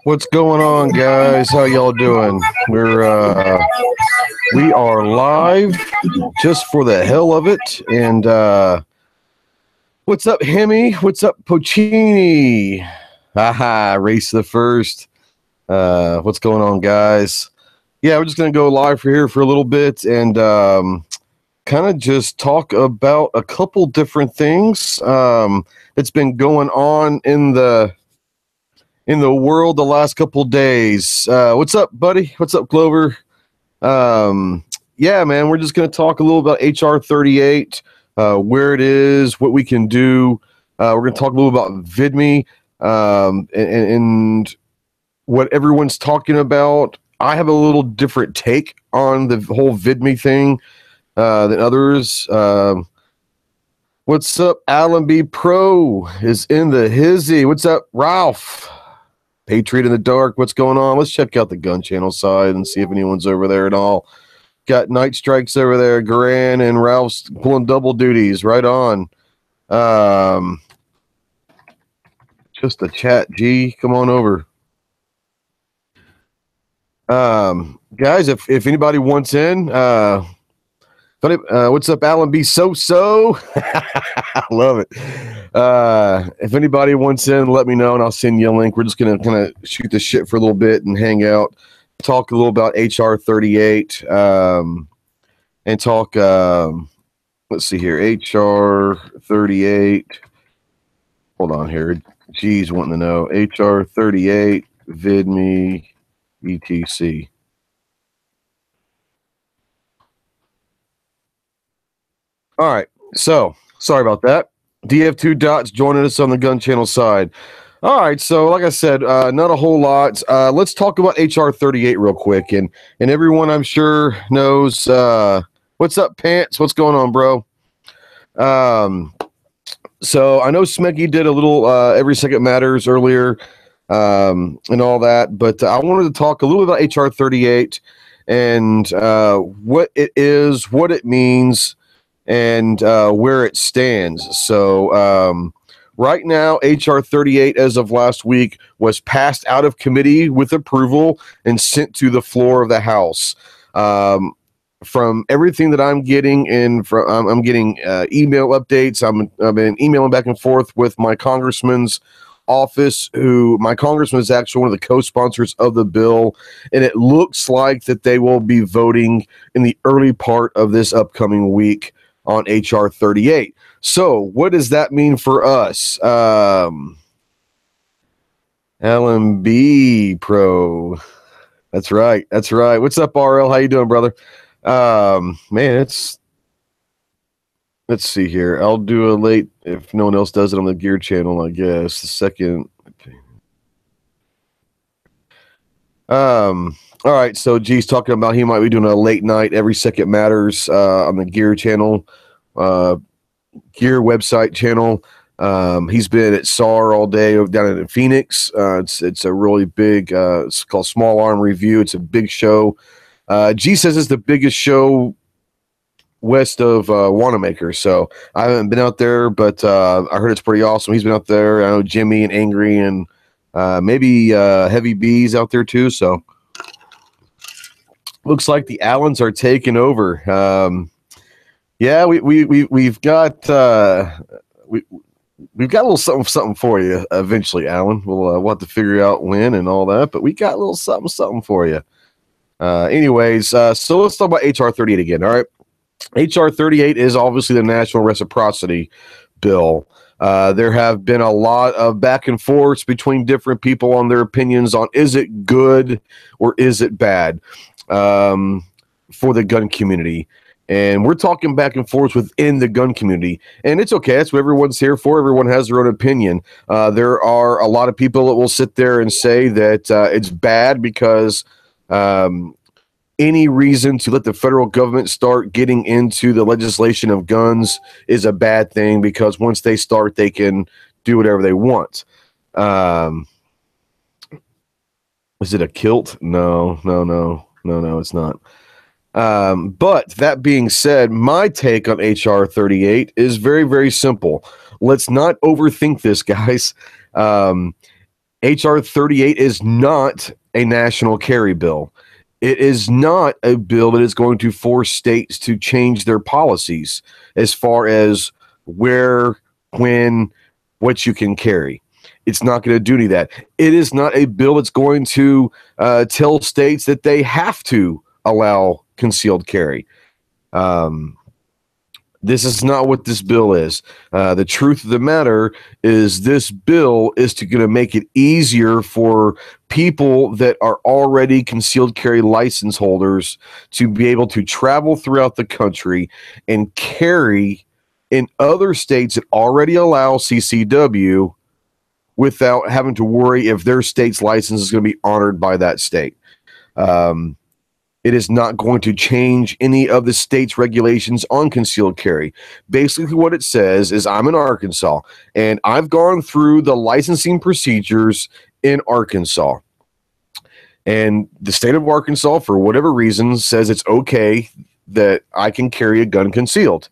What's going on, guys? How y'all doing? We are live just for the hell of it. And what's up, Hemi? What's up, Pocini? Haha, Race the First. What's going on, guys? Yeah, we're just gonna go live for here for a little bit and kind of just talk about a couple different things that's been going on in the world the last couple days. What's up, buddy? What's up, Clover? Yeah, man, we're just going to talk a little about HR 38, where it is, what we can do. We're going to talk a little about VidMe and what everyone's talking about. I have a little different take on the whole VidMe thing than others. What's up, Alan B. Pro is in the hizzy. What's up, Ralph? Patriot in the Dark, what's going on? Let's check out the Gun Channel side and see if anyone's over there at all. Got Night Strikes over there. Garan and Ralph's pulling double duties. Right on. Just a chat, G. Come on over. Guys, if anybody wants in, what's up, Alan B? So? I love it. If anybody wants in, let me know and I'll send you a link. We're just going to kind of shoot the shit for a little bit and hang out, talk a little about HR 38, and talk, let's see here, HR 38. Hold on here. G's wanting to know. HR 38, VidMe, etc. All right, so sorry about that. DF2 Dots joining us on the Gun Channel side. All right, so like I said, not a whole lot. Let's talk about HR 38 real quick, and everyone I'm sure knows. What's up, Pants? What's going on, bro? So I know Smeggy did a little Every Second Matters earlier, and all that, but I wanted to talk a little bit about HR 38 and what it is, what it means, and where it stands. So right now, HR 38, as of last week, was passed out of committee with approval and sent to the floor of the House. From everything that I'm getting, I'm getting email updates. I've been emailing back and forth with my congressman's office, my congressman is actually one of the co-sponsors of the bill, and it looks like that they will be voting in the early part of this upcoming week on HR 38. So what does that mean for us? LMB Pro. That's right. That's right. What's up, RL? How you doing, brother? Man, let's see here. I'll do a late, if no one else does it on the Gear channel, I guess. The second. All right. So G's talking about he might be doing a late night Every Second Matters on the Gear channel. Gear website channel. He's been at SAR all day down in Phoenix. It's a really big, it's called Small Arm Review. It's a big show. G says it's the biggest show west of Wanamaker. So I haven't been out there, but I heard it's pretty awesome. He's been out there. I know Jimmy and Angry and maybe Heavy B's out there too. So looks like the Allens are taking over. Yeah, we've got we've got a little something for you eventually, Alan. We'll have to figure out when and all that, but we got a little something for you. Anyways, so let's talk about HR 38 again. All right, HR 38 is obviously the National Reciprocity Bill. There have been a lot of back and forth between different people on their opinions on is it good or is it bad for the gun community. And we're talking back and forth within the gun community. And it's okay. That's what everyone's here for. Everyone has their own opinion. There are a lot of people that will sit there and say that it's bad because any reason to let the federal government start getting into the legislation of guns is a bad thing, because once they start, they can do whatever they want. Is it a kilt? No, it's not. But that being said, my take on HR 38 is very, very simple. Let's not overthink this, guys. HR 38 is not a national carry bill. It is not a bill that is going to force states to change their policies as far as where, when, what you can carry. It's not going to do any of that. It is not a bill that's going to tell states that they have to allow concealed carry. This is not what this bill is. The truth of the matter is this bill is going to make it easier for people that are already concealed carry license holders to be able to travel throughout the country and carry in other states that already allow CCW without having to worry if their state's license is going to be honored by that state. It is not going to change any of the state's regulations on concealed carry. Basically, what it says is, I'm in Arkansas, and I've gone through the licensing procedures in Arkansas. And the state of Arkansas, for whatever reason, says it's okay that I can carry a gun concealed.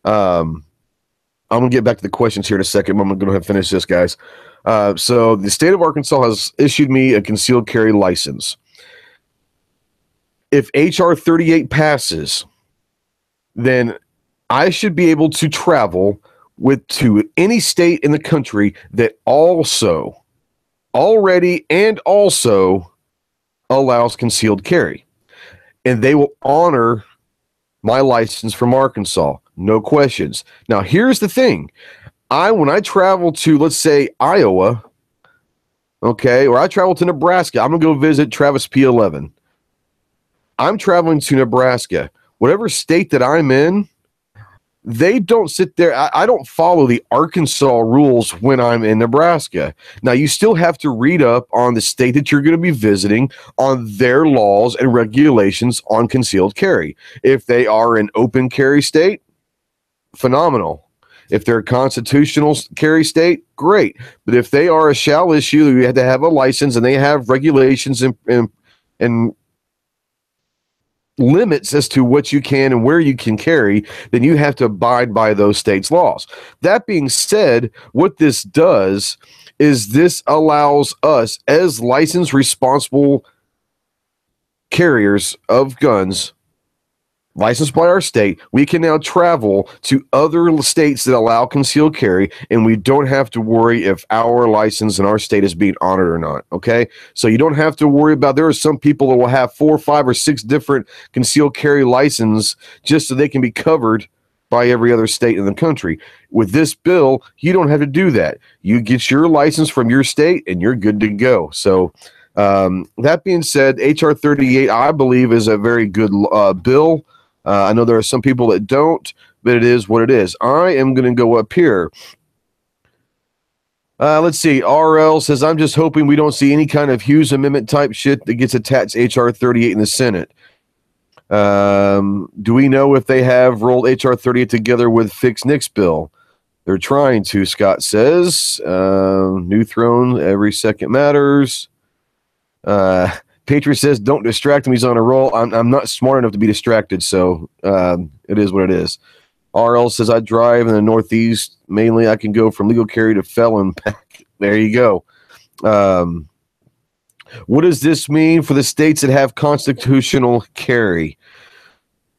I'm going to get back to the questions here in a second. I'm going to finish this, guys. So the state of Arkansas has issued me a concealed carry license. If HR 38 passes, then I should be able to travel to any state in the country that also already allows concealed carry. And they will honor my license from Arkansas. No questions. Now, here's the thing. When I travel to, let's say, Iowa, okay, or I travel to Nebraska, I'm going to go visit Travis P11. I'm traveling to Nebraska. Whatever state that I'm in, they don't sit there. I don't follow the Arkansas rules when I'm in Nebraska. Now, you still have to read up on the state that you're going to be visiting, on their laws and regulations on concealed carry. If they are an open carry state, phenomenal. If they're a constitutional carry state, great. But if they are a shall issue, you have to have a license, and they have regulations and limits as to what you can and where you can carry, then you have to abide by those states' laws. That being said, what this does is this allows us, as licensed responsible carriers of guns, licensed by our state, we can now travel to other states that allow concealed carry, and we don't have to worry if our license in our state is being honored or not. Okay, so you don't have to worry about. There are some people that will have 4, 5, or 6 different concealed carry licenses just so they can be covered by every other state in the country. With this bill, you don't have to do that. You get your license from your state, and you're good to go. So that being said, HR 38, I believe, is a very good bill. I know there are some people that don't, but it is what it is. I am going to go up here. Let's see. RL says, I'm just hoping we don't see any kind of Hughes Amendment type shit that gets attached to HR 38 in the Senate. Do we know if they have rolled HR 38 together with Fix Nick's bill? They're trying to, Scott says. New throne, every second matters. Patriot says, don't distract him. He's on a roll. I'm not smart enough to be distracted, so it is what it is. RL says, I drive in the Northeast. Mainly, I can go from legal carry to felon back. There you go. What does this mean for the states that have constitutional carry?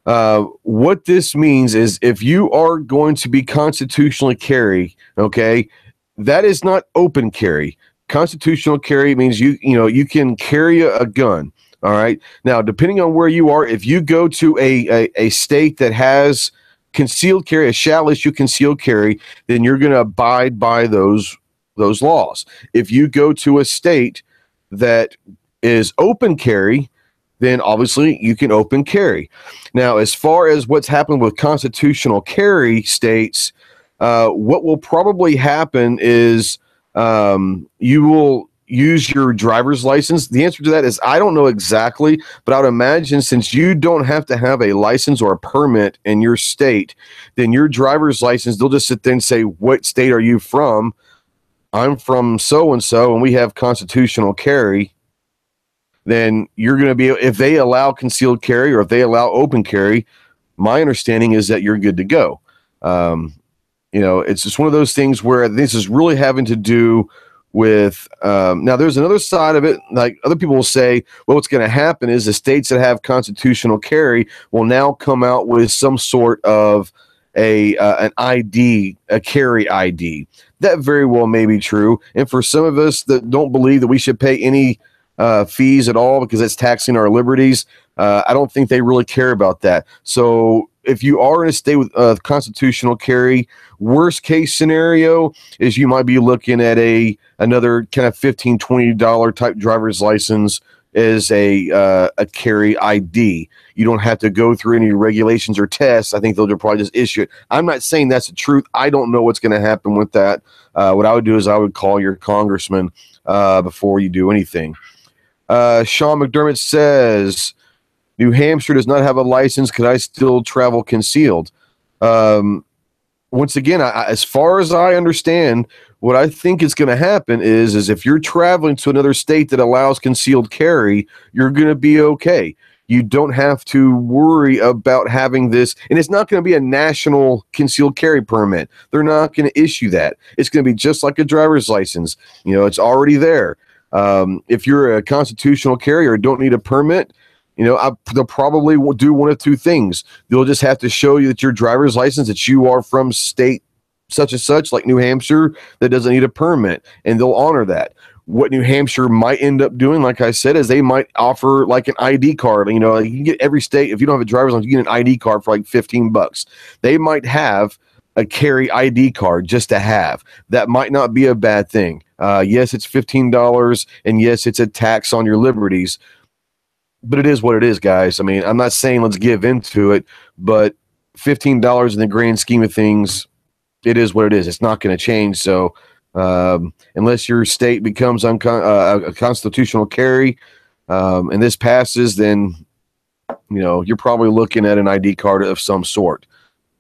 What this means is, if you are going to be constitutionally carry, okay, that is not open carry. Constitutional carry means you can carry a gun. All right. Now, depending on where you are, if you go to a state that has concealed carry, a shall issue concealed carry, then you're going to abide by those laws. If you go to a state that is open carry, then obviously you can open carry. Now, as far as what's happened with constitutional carry states, what will probably happen is you use your driver's license? The answer to that is I don't know exactly, but I would imagine since you don't have to have a license or a permit in your state, then your driver's license, they'll just sit there and say, what state are you from? I'm from so-and-so, and we have constitutional carry. Then you're going to be, if they allow concealed carry or if they allow open carry, my understanding is that you're good to go. It's just one of those things where this is really having to do with, now there's another side of it. Like other people will say, well, what's going to happen is the states that have constitutional carry will now come out with some sort of an ID, a carry ID. That very well may be true. And for some of us that don't believe that we should pay any fees at all because it's taxing our liberties, I don't think they really care about that. So if you are in a state with constitutional carry, worst case scenario is you might be looking at another kind of $15, $20 type driver's license as a carry ID. You don't have to go through any regulations or tests. I think they'll probably just issue it. I'm not saying that's the truth. I don't know what's going to happen with that. What I would do is I would call your congressman before you do anything. Sean McDermott says, New Hampshire does not have a license. Could I still travel concealed? Once again, as far as I understand, what I think is going to happen is if you're traveling to another state that allows concealed carry, you're going to be okay. You don't have to worry about having this, and it's not going to be a national concealed carry permit. They're not going to issue that. It's going to be just like a driver's license. It's already there. If you're a constitutional carrier and don't need a permit, they'll probably do one of two things. They'll just have to show you that your driver's license, that you are from state such and such, like New Hampshire, that doesn't need a permit, and they'll honor that. What New Hampshire might end up doing, like I said, is they might offer like an ID card. You can get every state, if you don't have a driver's license, you get an ID card for like $15. They might have a carry ID card just to have. That might not be a bad thing. Yes, it's $15, and yes, it's a tax on your liberties, but it is what it is, guys. I mean, I'm not saying let's give into it, but $15 in the grand scheme of things, it is what it is. It's not going to change. So unless your state becomes a constitutional carry and this passes, then you're probably looking at an ID card of some sort.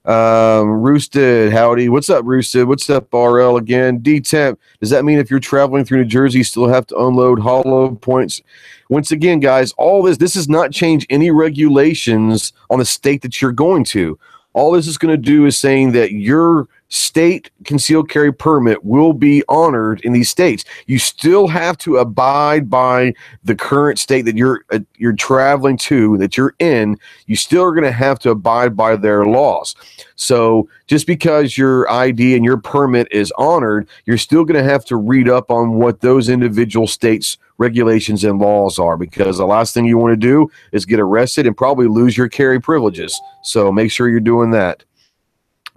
Roosted, howdy. What's up, Roosted? What's up, RL again? D-Temp, does that mean if you're traveling through New Jersey, you still have to unload hollow points? Once again, guys, all this does not change any regulations on the state that you're going to. All this is going to do is saying that your state concealed carry permit will be honored in these states. You still have to abide by the current state that you're traveling to, that you're in. You still are going to have to abide by their laws. So just because your ID and your permit is honored, you're still going to have to read up on what those individual states' regulations and laws are, because the last thing you want to do is get arrested and probably lose your carry privileges. So make sure you're doing that.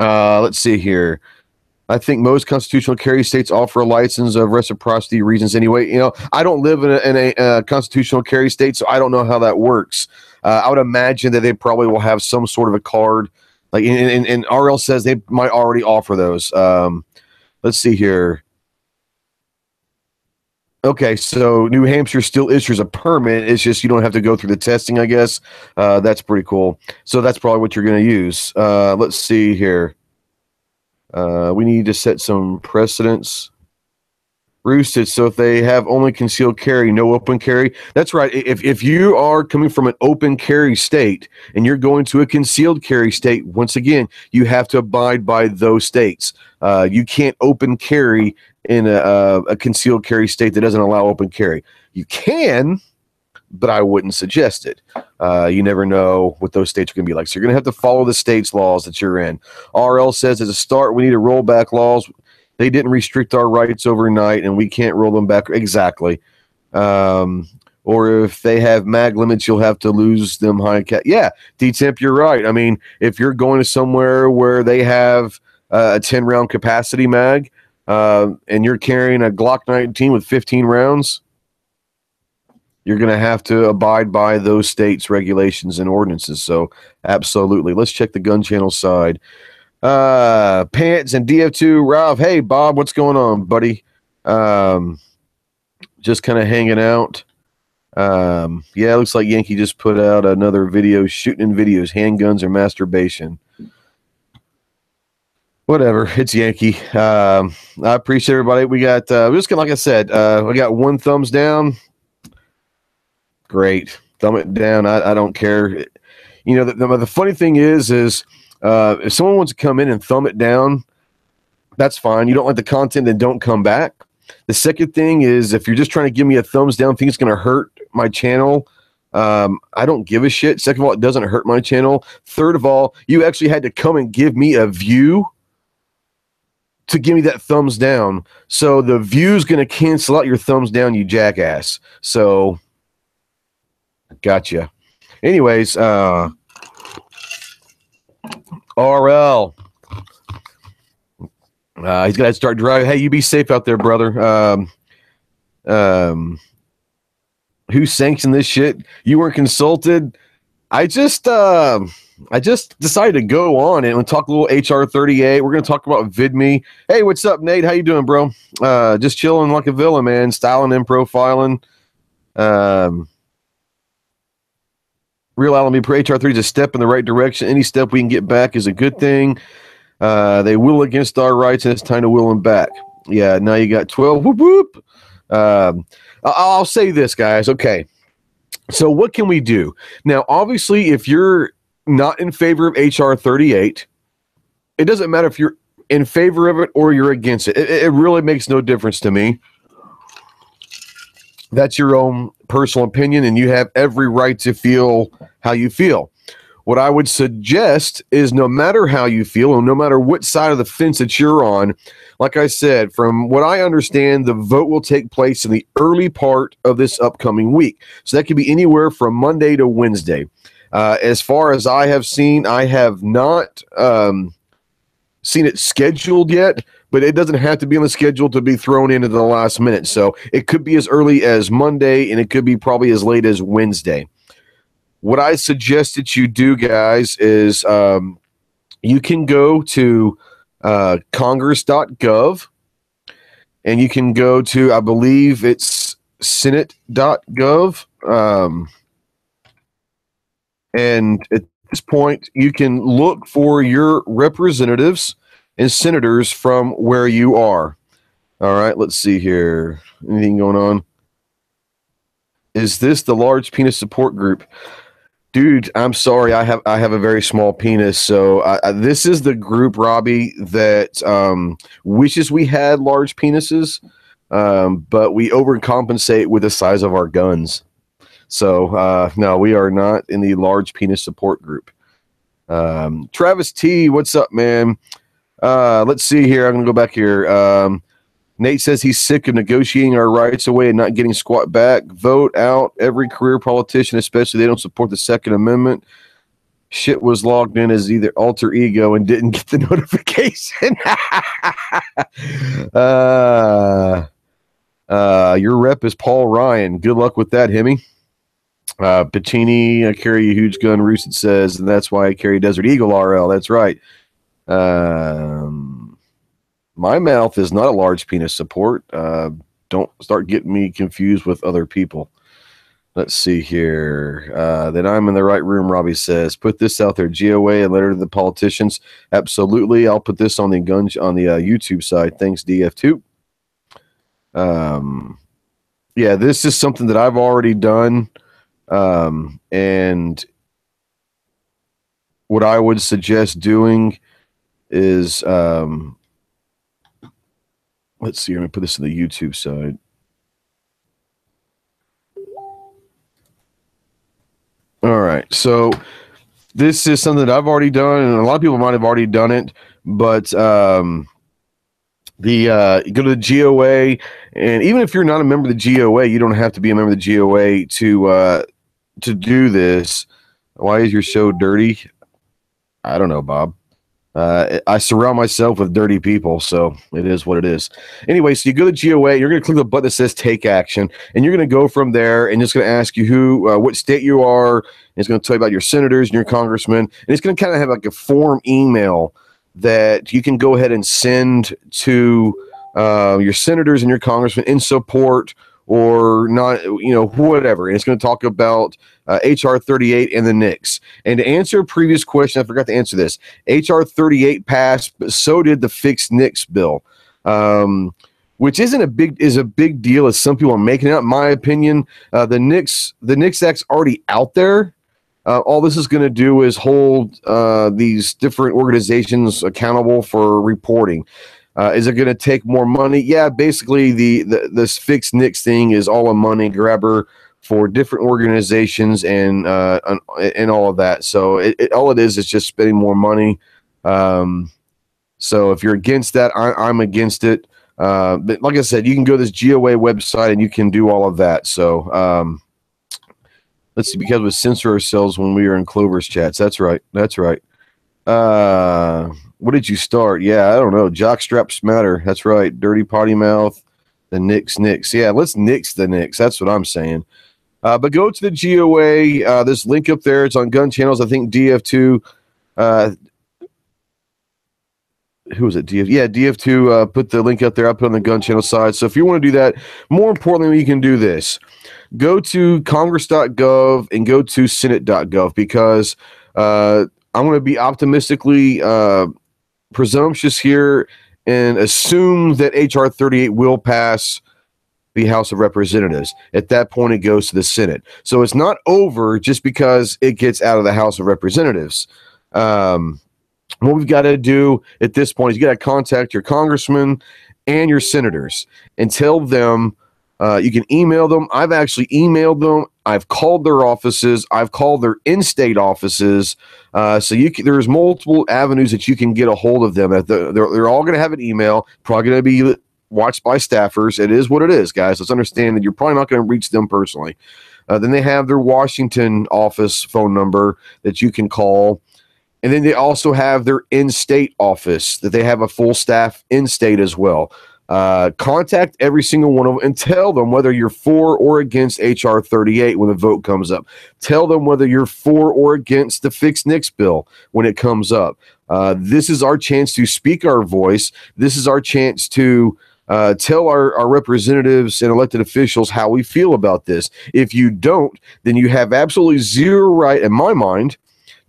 Let's see here. I think most constitutional carry states offer a license of reciprocity reasons anyway. I don't live in a constitutional carry state, so I don't know how that works. I would imagine that they probably will have some sort of a card. Like, and RL says they might already offer those. Let's see here. Okay, so New Hampshire still issues a permit. It's just you don't have to go through the testing, I guess. That's pretty cool. So that's probably what you're going to use. Let's see here. We need to set some precedents. Roosted, so if they have only concealed carry, no open carry. That's right. If you are coming from an open carry state and you're going to a concealed carry state, once again, you have to abide by those states. You can't open carry in a concealed carry state that doesn't allow open carry. You can, but I wouldn't suggest it. You never know what those states are going to be like. So you're going to have to follow the state's laws that you're in. RL says, as a start, we need to roll back laws. They didn't restrict our rights overnight, and we can't roll them back. Exactly. Or if they have mag limits, you'll have to lose them high cap. Yeah, D-Temp, you're right. I mean, if you're going to somewhere where they have a 10-round capacity mag, and you're carrying a Glock 19 with 15 rounds, you're going to have to abide by those states' regulations and ordinances. So, absolutely. Let's check the gun channel side. Pants and DF2 Ralph. Hey, Bob, what's going on, buddy? Just kind of hanging out. Yeah, it looks like Yankee just put out another video shooting in videos, handguns or masturbation. Whatever, it's Yankee. I appreciate everybody. We got just like I said, we got 1 thumbs down. Great, thumb it down. I don't care. You know, the funny thing is if someone wants to come in and thumb it down, that's fine. You don't like the content, then don't come back. The second thing is if you're just trying to give me a thumbs down, think it's going to hurt my channel. I don't give a shit. Second of all, it doesn't hurt my channel. Third of all, you actually had to come and give me a view to give me that thumbs down. So the view's going to cancel out your thumbs down, you jackass. So, gotcha. Anyways, RL. He's got to start driving. Hey, you be safe out there, brother. Who sanctioned this shit? You weren't consulted. I just decided to go on and talk a little HR 38. We're going to talk about VidMe. Hey, what's up, Nate? How you doing, bro? Just chilling like a villain, man. Styling and profiling. Real Allen, HR 3 is a step in the right direction. Any step we can get back is a good thing. They will against our rights, and it's time to will them back. Yeah, now you got 12. Whoop, whoop. I'll say this, guys. Okay, so what can we do? Now, obviously, if you're not in favor of HR 38, it doesn't matter if you're in favor of it or you're against it. It really makes no difference to me. That's your own personal opinion, and you have every right to feel how you feel. What I would suggest is no matter how you feel and no matter what side of the fence that you're on, like I said, from what I understand, the vote will take place in the early part of this upcoming week. So that could be anywhere from Monday to Wednesday. As far as I have seen, I have not seen it scheduled yet, but it doesn't have to be on the schedule to be thrown into the last minute. So it could be as early as Monday, and it could be probably as late as Wednesday. What I suggest that you do, guys, is you can go to congress.gov, and you can go to, I believe it's senate.gov. And at this point, you can look for your representatives and senators from where you are. All right, let's see here. Anything going on? Is this the large penis support group? Dude, I'm sorry. I have a very small penis. So this is the group, Robbie, that wishes we had large penises, but we overcompensate with the size of our guns. So no, we are not in the large penis support group. Travis T, what's up, man? Let's see here. I'm going to go back here. Nate says he's sick of negotiating our rights away and not getting squat back. Vote out every career politician, especially they don't support the Second Amendment. Shit was logged in as either alter ego and didn't get the notification. Your rep is Paul Ryan. Good luck with that, Hemi. Pacini, I carry a huge gun, Roosted says, and that's why I carry Desert Eagle RL. That's right. My mouth is not a large penis support. Don't start getting me confused with other people. Let's see here. Then I'm in the right room, Robbie says. Put this out there, GOA, and letter to the politicians. Absolutely. I'll put this on the YouTube side. Thanks, DF2. Yeah, this is something that I've already done. And what I would suggest doing is let's see. I'm going to put this on the YouTube side. All right. So this is something that I've already done, and a lot of people might have already done it, but you go to the GOA, and even if you're not a member of the GOA, you don't have to be a member of the GOA to do this. Why is your show dirty? I don't know, Bob. I surround myself with dirty people, so it is what it is. Anyway, so you go to GOA, you're going to click the button that says Take Action, and you're going to go from there, and it's going to ask you what state you are, and it's going to tell you about your senators and your congressmen, and it's going to kind of have like a form email that you can go ahead and send to your senators and your congressmen in support or not, whatever. And it's going to talk about HR 38 and the NICS. And to answer a previous question, I forgot to answer this. HR 38 passed, but so did the fixed NICS bill, which is a big deal, as some people are making it out. In my opinion, the NICS Act's already out there. All this is going to do is hold these different organizations accountable for reporting. Is it going to take more money? Yeah, basically this fixed NICS thing is all a money grabber for different organizations and all of that. So all it is just spending more money. So if you're against that, I'm against it. But like I said, you can go to this GOA website and you can do all of that. So let's see, because we censor ourselves when we are in Clover's chats. That's right. What did you start? Yeah, I don't know. Jockstraps matter. That's right. Dirty potty mouth. The Knicks. Yeah, let's nix the Knicks. That's what I'm saying. But go to the GOA. This link up there. It's on GunChannels. I think DF2. Who was it? DF2 put the link up there. I put on the GunChannel side. So if you want to do that, more importantly, you can do this. Go to congress.gov and go to senate.gov, because I'm going to be optimistically presumptuous here and assume that HR 38 will pass the House of Representatives. At that point, it goes to the Senate. So it's not over just because it gets out of the House of Representatives. What we've got to do at this point is you got to contact your congressmen and your senators and tell them. You can email them. I've actually emailed them. I've called their offices. I've called their in-state offices. So there's multiple avenues that you can get a hold of them. They're all going to have an email, probably going to be watched by staffers. It is what it is, guys. Let's understand that you're probably not going to reach them personally. Then they have their Washington office phone number that you can call. And then they also have their in-state office that they have a full staff in-state as well. Contact every single one of them and tell them whether you're for or against HR 38 when the vote comes up. Tell them whether you're for or against the fixed NICS bill when it comes up. This is our chance to speak our voice. This is our chance to tell our representatives and elected officials how we feel about this. If you don't, then you have absolutely zero right, in my mind,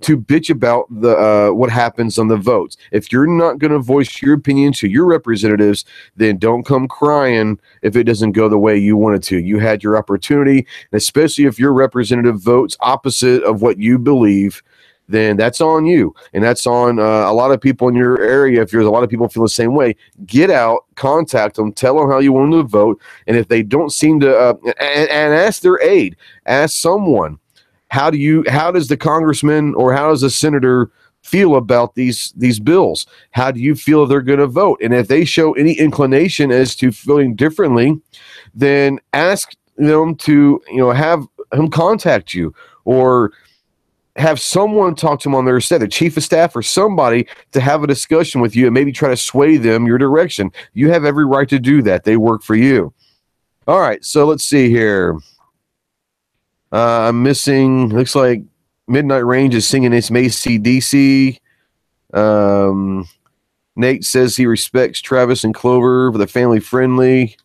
to bitch about the what happens on the votes. If you're not going to voice your opinion to your representatives, then don't come crying if it doesn't go the way you want it to. You had your opportunity, and especially if your representative votes opposite of what you believe, then that's on you. And that's on a lot of people in your area. If there's a lot of people feel the same way, get out, contact them, tell them how you want them to vote. And if they don't seem to, and ask their aid, ask someone. How does the congressman or how does the senator feel about these bills? How do you feel they're going to vote? And if they show any inclination as to feeling differently, then ask them to, have him contact you, or have someone talk to them on their side, the chief of staff or somebody, to have a discussion with you and maybe try to sway them your direction. You have every right to do that. They work for you. All right, so let's see here. I'm missing, looks like Midnight Range is singing it's AC/DC. Nate says he respects Travis and Clover for the family friendly.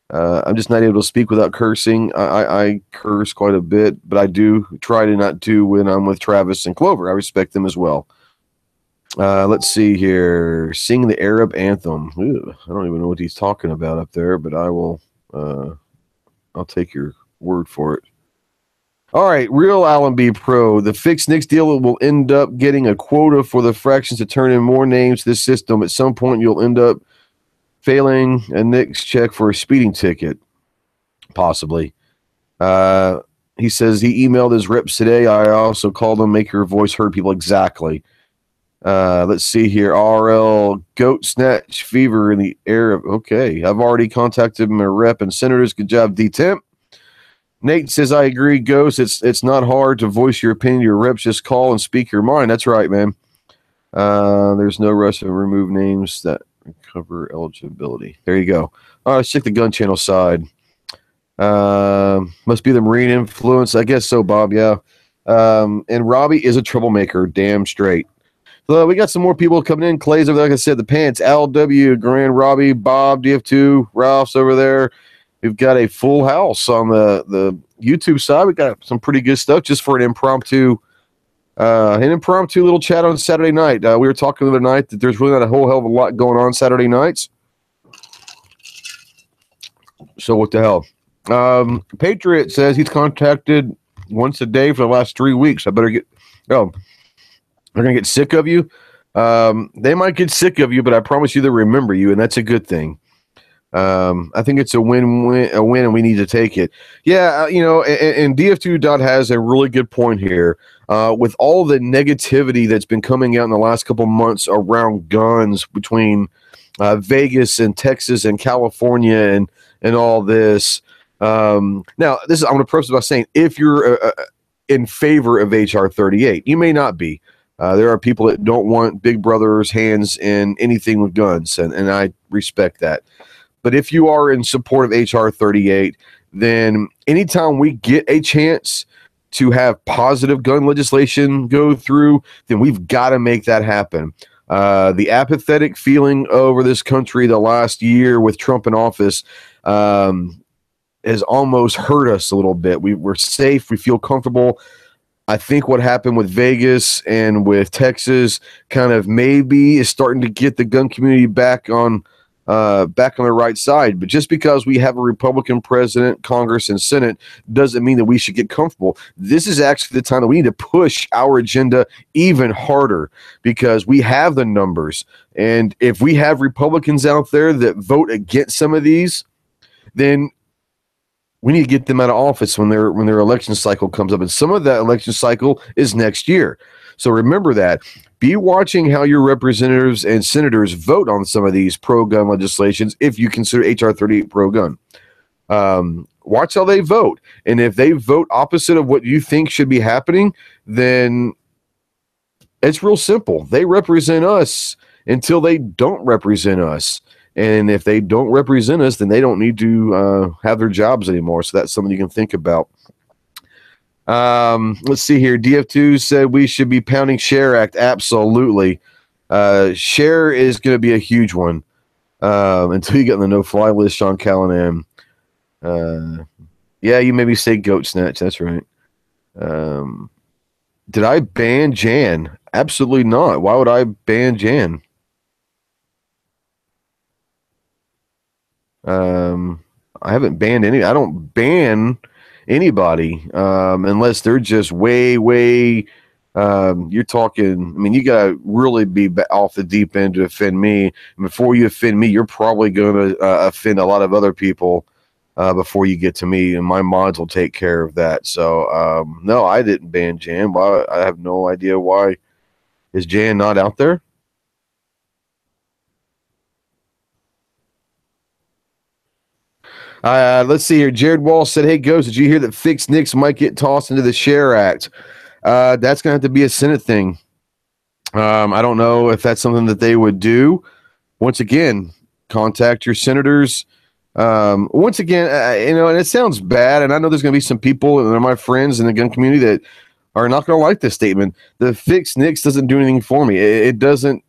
I'm just not able to speak without cursing. I curse quite a bit, but I do try to not do when I'm with Travis and Clover. I respect them as well. Let's see here. Sing the Arab anthem. Ew, I don't even know what he's talking about up there, but I will. I'll take your word for it. All right, Real Allen B. Pro. The fixed NICS deal will end up getting a quota for the fractions to turn in more names to this system. At some point, you'll end up failing a NICS check for a speeding ticket, possibly. He says he emailed his reps today. I also called them, make your voice heard, people. Exactly. Let's see here. RL Goat Snatch Fever in the air. Okay, I've already contacted my rep and senators. Good job, D-Temp. Nate says, I agree, Ghost. It's not hard to voice your opinion. Your reps just call and speak your mind. That's right, man. There's no rush to remove names that cover eligibility. There you go. All right, let's check the gun channel side. Must be the Marine influence. I guess so, Bob, yeah. And Robbie is a troublemaker, damn straight. So we got some more people coming in. Clay's over there, like I said, the Pants, Al W, Grand, Robbie, Bob, DF2, Ralph's over there. we've got a full house on the YouTube side. We got some pretty good stuff just for an impromptu little chat on Saturday night. We were talking the other night that there's really not a whole hell of a lot going on Saturday nights. So what the hell? Patriot says he's contacted once a day for the last 3 weeks. I better get. Oh, they're gonna get sick of you. They might get sick of you, but I promise you they'll remember you, and that's a good thing. I think it's a win, and we need to take it. Yeah, and DF2 has a really good point here. With all the negativity that's been coming out in the last couple months around guns between Vegas and Texas and California and all this. Now, I'm going to preface by saying if you're in favor of HR 38, you may not be. There are people that don't want Big Brother's hands in anything with guns, and I respect that. But if you are in support of HR 38, then anytime we get a chance to have positive gun legislation go through, then we've got to make that happen. The apathetic feeling over this country the last year with Trump in office has almost hurt us a little bit. We're safe. We feel comfortable. I think what happened with Vegas and with Texas kind of maybe is starting to get the gun community back on the right side. But just because we have a Republican president, Congress, and Senate doesn't mean that we should get comfortable. This is actually the time that we need to push our agenda even harder because we have the numbers. And if we have Republicans out there that vote against some of these, then we need to get them out of office when their election cycle comes up. And some of that election cycle is next year. So remember that. Be watching how your representatives and senators vote on some of these pro-gun legislations if you consider H.R. 38 pro-gun. Watch how they vote. And if they vote opposite of what you think should be happening, then it's real simple. They represent us until they don't represent us. And if they don't represent us, then they don't need to have their jobs anymore. So that's something you can think about. Let's see here. DF2 said we should be pounding SHARE Act. Absolutely. SHARE is going to be a huge one until you get on the no-fly list, Sean Callanan. Yeah, you maybe say goat snatch. That's right. Did I ban Jan? Absolutely not. Why would I ban Jan? I haven't banned any. I don't ban anybody unless they're just way you're talking. I mean, you gotta really be off the deep end to offend me, and before you offend me, you're probably going to offend a lot of other people before you get to me, and my mods will take care of that. So no, I didn't ban Jan. Why? I have no idea why. Is Jan not out there? Let's see here. Jared Wall said, "Hey, Ghost, did you hear that fixed nicks might get tossed into the SHARE Act?" That's going to have to be a Senate thing. I don't know if that's something that they would do. Once again, contact your senators. Once again, and it sounds bad, and I know there's going to be some people, and they're my friends in the gun community that are not going to like this statement. The fixed nicks doesn't do anything for me. It doesn't.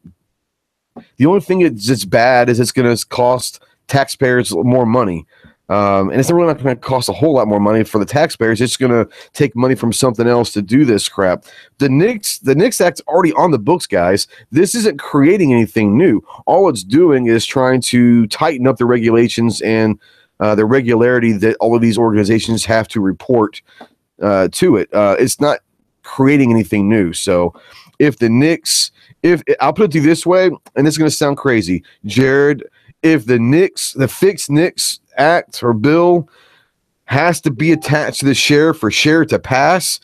The only thing that's bad is it's going to cost taxpayers more money. And it's really not going to cost a whole lot more money for the taxpayers. It's going to take money from something else to do this crap. The NICS Act's already on the books, guys. This isn't creating anything new. All it's doing is trying to tighten up the regulations and the regularity that all of these organizations have to report to it. It's not creating anything new. So if the NICS, I'll put it to you this way, and it's going to sound crazy, Jared, if the fixed NICS Act or bill has to be attached to the SHARE for SHARE to pass,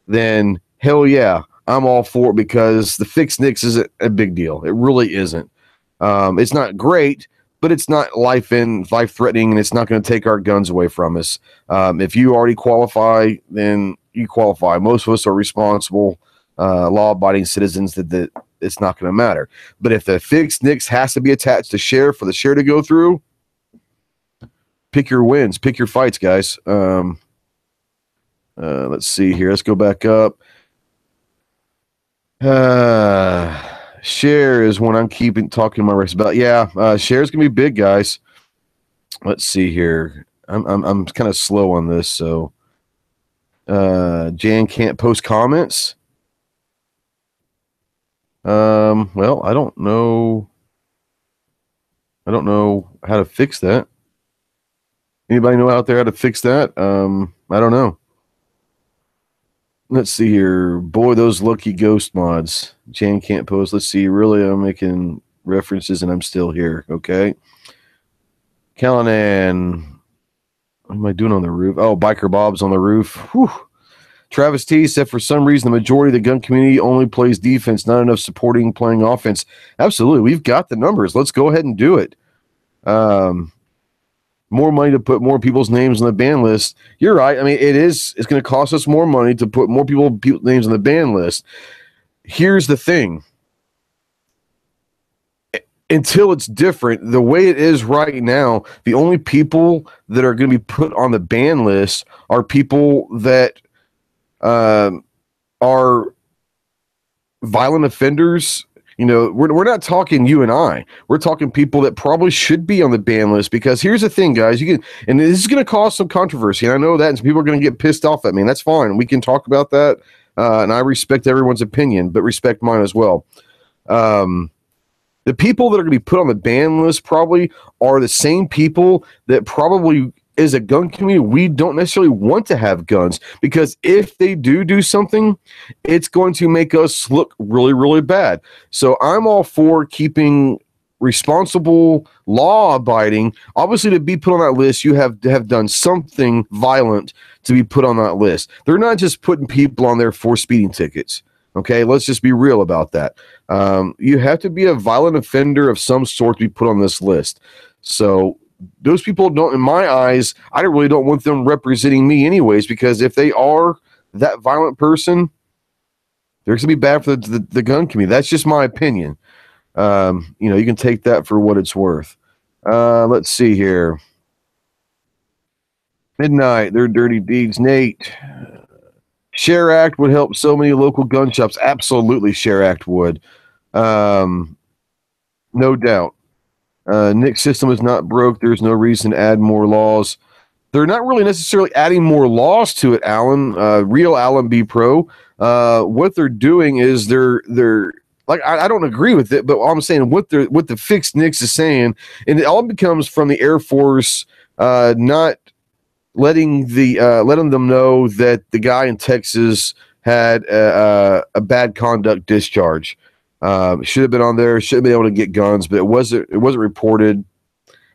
then hell yeah, I'm all for it, because the fixed NICS isn't a big deal. It really isn't. It's not great, but it's not life threatening, and it's not going to take our guns away from us. If you already qualify, then you qualify. Most of us are responsible, law-abiding citizens that it's not going to matter. But if the fixed NICS has to be attached to SHARE for the SHARE to go through, pick your wins, pick your fights, guys. Let's see here. Let's go back up. SHARE is one I'm talking my race about. Yeah, SHARE is going to be big, guys. Let's see here. I'm kind of slow on this, so Jan can't post comments. Well, I don't know. I don't know how to fix that. Anybody know out there how to fix that? I don't know. Let's see here. Boy, those lucky ghost mods. Jan can't post. Let's see. Really, I'm making references and I'm still here. Okay. Callanan. What am I doing on the roof? Oh, Biker Bob's on the roof. Whew. Travis T said for some reason the majority of the gun community only plays defense, not enough supporting playing offense. Absolutely. We've got the numbers. Let's go ahead and do it. More money to put more people's names on the ban list. You're right. I mean, it's going to cost us more money to put more people's names on the ban list. Here's the thing. Until it's different, the way it is right now, the only people that are going to be put on the ban list are people that are violent offenders. You know, we're not talking you and I. We're talking people that probably should be on the ban list, because here's the thing, guys. You can, and this is going to cause some controversy, and I know that, and some people are going to get pissed off at me, and that's fine. We can talk about that, and I respect everyone's opinion, but respect mine as well. The people that are going to be put on the ban list probably are the same people that probably, as a gun community, we don't necessarily want to have guns, because if they do something, it's going to make us look really, really bad. So I'm all for keeping responsible, law-abiding. Obviously, to be put on that list, you have to have done something violent to be put on that list. They're not just putting people on there for speeding tickets. Okay, let's just be real about that. You have to be a violent offender of some sort to be put on this list. So those people don't, in my eyes, I really don't want them representing me anyways, because if they are that violent person, they're going to be bad for the gun community. That's just my opinion. You know, you can take that for what it's worth. Let's see here. Midnight, their dirty deeds. Nate, Share Act would help so many local gun shops. Absolutely, Share Act would. No doubt. Nick's system is not broke. There's no reason to add more laws. They're not really necessarily adding more laws to it, Alan. Real Alan B. Pro. What they're doing is they're like, I don't agree with it, but I'm saying what the fixed Nix is saying, and it all becomes from the Air Force not letting them know that the guy in Texas had a bad conduct discharge. Should have been on there. Should have been able to get guns, but it wasn't reported.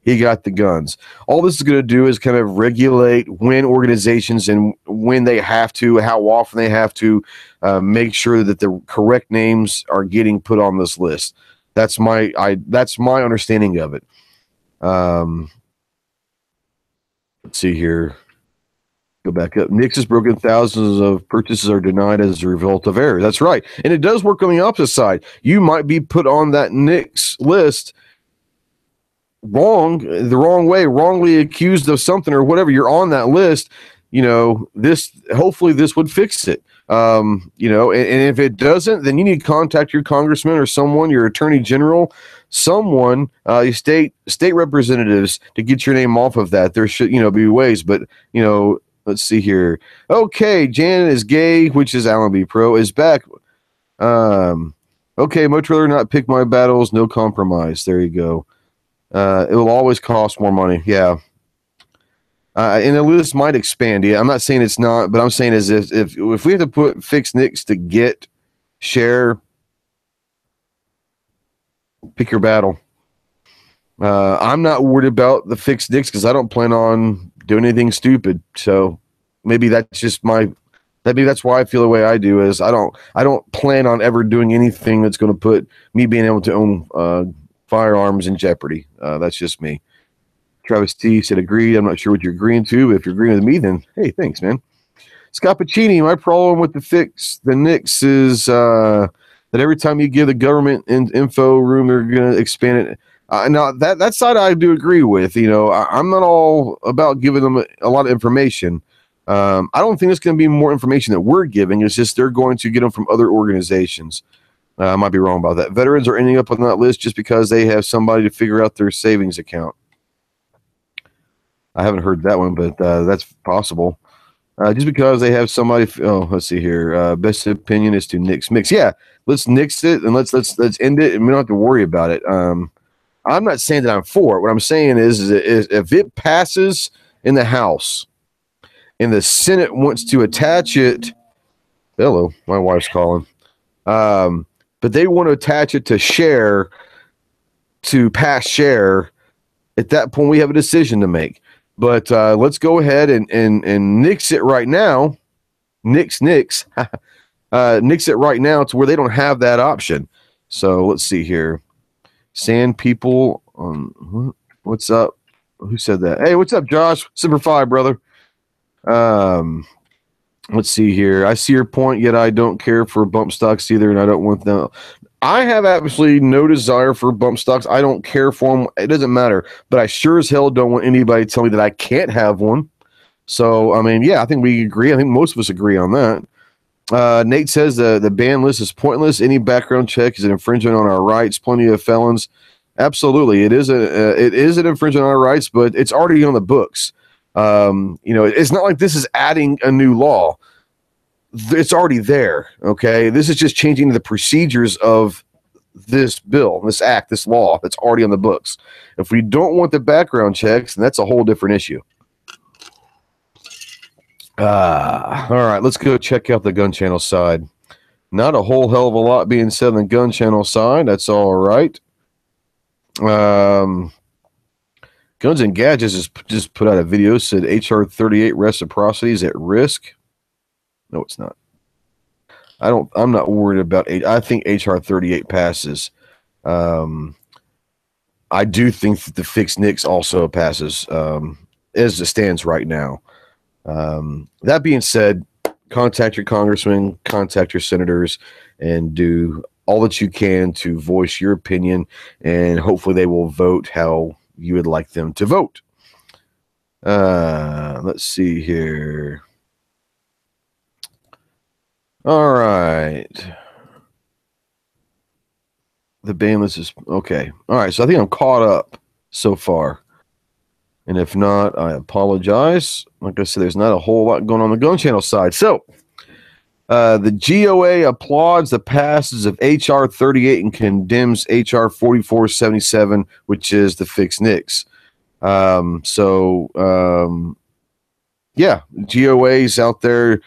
He got the guns. All this is going to do is kind of regulate when organizations and when they have to, how often they have to, make sure that the correct names are getting put on this list. That's my understanding of it. Let's see here. Go back up. Nix has broken. Thousands of purchases are denied as a result of error. That's right. And it does work on the opposite side. You might be put on that Nix list the wrong way, wrongly accused of something or whatever. You're on that list. You know, hopefully this would fix it. You know, and if it doesn't, then you need to contact your congressman or someone, your attorney general, someone, your state representatives, to get your name off of that. There should, be ways, but, let's see here. Okay, Jan is gay, which is Alan B. Pro, is back. Okay, much rather not pick my battles, no compromise. There you go. It will always cost more money. Yeah. And the list might expand. Yeah, I'm not saying it's not, but I'm saying is if we have to put fixed Nicks to get share, pick your battle. I'm not worried about the fixed Nicks because I don't plan on doing anything stupid. So maybe that's just maybe that's why I feel the way I do. Is I don't plan on ever doing anything that's going to put me being able to own firearms in jeopardy. That's just me. Travis T said, agreed. I'm not sure what you're agreeing to. If you're agreeing with me, then hey, thanks, man. Scott Pacini, my problem with the Knicks is that every time you give the government info room, they're going to expand it. Now, that side I do agree with. I'm not all about giving them a lot of information. I don't think it's going to be more information that we're giving. It's just they're going to get them from other organizations. I might be wrong about that. Veterans are ending up on that list just because they have somebody to figure out their savings account. I haven't heard that one, but that's possible. Just because they have somebody. Oh, let's see here. Best opinion is to nix mix. Yeah, let's nix it and let's end it, and we don't have to worry about it. I'm not saying that I'm for it. What I'm saying is if it passes in the House and the Senate wants to attach it. Hello, my wife's calling. But they want to attach it to pass share. At that point, we have a decision to make. But let's go ahead and nix it right now. Nix it right now to where they don't have that option. So let's see here. Sand people. What's up? Who said that? Hey, what's up, Josh? Super 5, brother. Let's see here. I see your point, yet I don't care for bump stocks either, and I don't want them. I have absolutely no desire for bump stocks. I don't care for them. It doesn't matter. But I sure as hell don't want anybody to tell me that I can't have one. So, I mean, yeah, I think we agree. I think most of us agree on that. Nate says the ban list is pointless. Any background check is an infringement on our rights. Plenty of felons. Absolutely. It is an infringement on our rights, but it's already on the books. It's not like this is adding a new law. It's already there. Okay. This is just changing the procedures of this bill, this act, this law that's already on the books. If we don't want the background checks, then that's a whole different issue. All right, let's go check out the gun channel side. Not a whole hell of a lot being said on the gun channel side. That's all right. Guns and Gadgets just put out a video, said HR 38 reciprocity is at risk. No, it's not. I'm not worried about I think HR 38 passes. I do think that the fixed NICS also passes as it stands right now. That being said, contact your congressman, contact your senators, and do all that you can to voice your opinion, and hopefully they will vote how you would like them to vote. Let's see here. All right. The ban list is okay. All right, so I think I'm caught up so far. And if not, I apologize. Like I said, there's not a whole lot going on the gun channel side. So the GOA applauds the passage of HR 38 and condemns HR 4477, which is the fixed NICS. Yeah, GOA's out there.